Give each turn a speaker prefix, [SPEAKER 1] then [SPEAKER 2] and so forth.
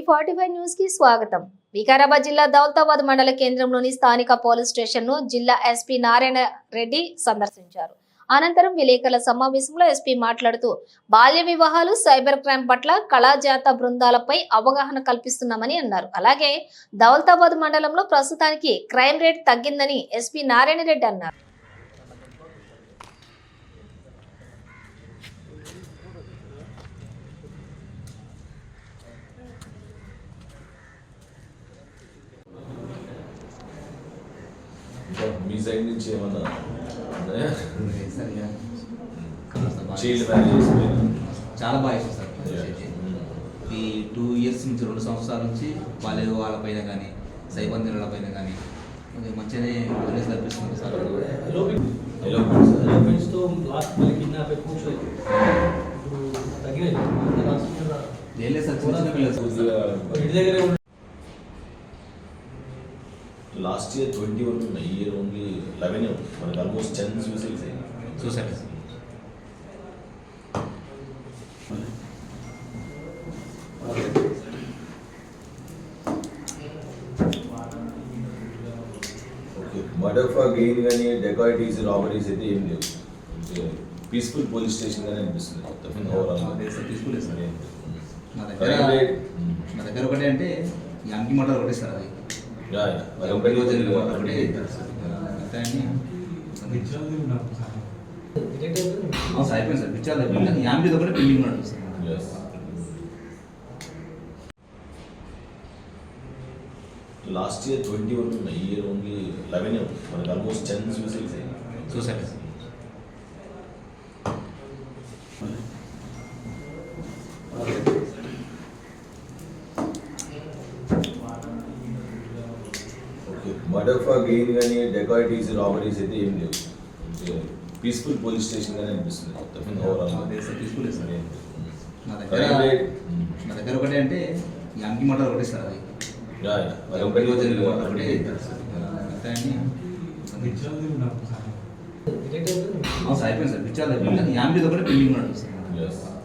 [SPEAKER 1] 45 news కి స్వాగతం. వికారాబాద్ జిల్లా దౌలతాబాద్ మండల కేంద్రంలోని స్థానిక పోలీస్ స్టేషన్ ను జిల్లా ఎస్పీ నారాయణ రెడ్డి సందర్శించారు. అనంతరం విలేకరుల సమావేశంలో ఎస్పీ మాట్లాడుతూ బాల్య వివాహాలు, సైబర్ క్రైమ్ పట్ల కళాజాత బృందాలపై అవగాహన కల్పిస్తున్నామని అన్నారు. అలాగే దౌలతాబాద్ మండలంలో ప్రస్తుతానికి క్రైమ్ రేట్ తగ్గిందని ఎస్పీ నారాయణ రెడ్డి అన్నారు.
[SPEAKER 2] మీ సైడ్ నుంచి ఏమన్నా
[SPEAKER 3] చాలా బాగా ఇష్టం సార్. ఈ 2 years నుంచి 2 సంవత్సరాల నుంచి బాల్య వివాహాలపైన కానీ సైబర్ నేరాలపైన కానీ కొంచెం మంచిగానే అవేర్నెస్ కల్పిస్తుంది సార్. లేదు సార్, చిన్న పిల్లలు
[SPEAKER 2] లాస్ట్ ఇయర్ 21 ఉన్నాయి, ఈ ఇయర్ ఓన్లీ 11 మనకి ఆల్మోస్ట్ 10 సూసైడ్స్ అయ్యాయి.
[SPEAKER 3] Suicides
[SPEAKER 2] okay, murder for gain కానీ డెకాయిటీస్, రాబరీస్ అయితే ఏం లేవు. పీస్ఫుల్ పోలీస్ స్టేషన్ గానే అనిపిస్తుంది.
[SPEAKER 3] Peaceful sir. మా దగ్గర ఒకటి అంటే ఈ అంకి మర్డర్ ఒకటి సార్. అది అయిపోయింది సార్. పిక్చర్ అయిపోయింది. యామిది ఒకటి పెండింగ్ ఉంటుంది సార్.
[SPEAKER 2] లాస్ట్ ఇయర్ 21 ఉన్నాయి, ఈ ఇయర్ ఓన్లీ 11 మనకి ఆల్మోస్ట్ 10 సూసైడ్స్ అయ్యాయి.
[SPEAKER 3] సూసైడ్స్
[SPEAKER 2] మర్డర్ ఫర్ గెయిన్ కానీ డెకాయిటీస్, రాబరీస్ అయితే ఏం లేవు. పీస్ఫుల్ పోలీస్ స్టేషన్ గానే అనిపిస్తుంది.
[SPEAKER 3] Peaceful sir. మా దగ్గర ఒకటి అంటే ఈ అంకి మర్డర్ ఒకటి సార్. అది అయిపోయింది సార్. పిక్చర్ అయిపోయింది. యామిది ఒకటి పెండింగ్ ఉంటుంది సార్.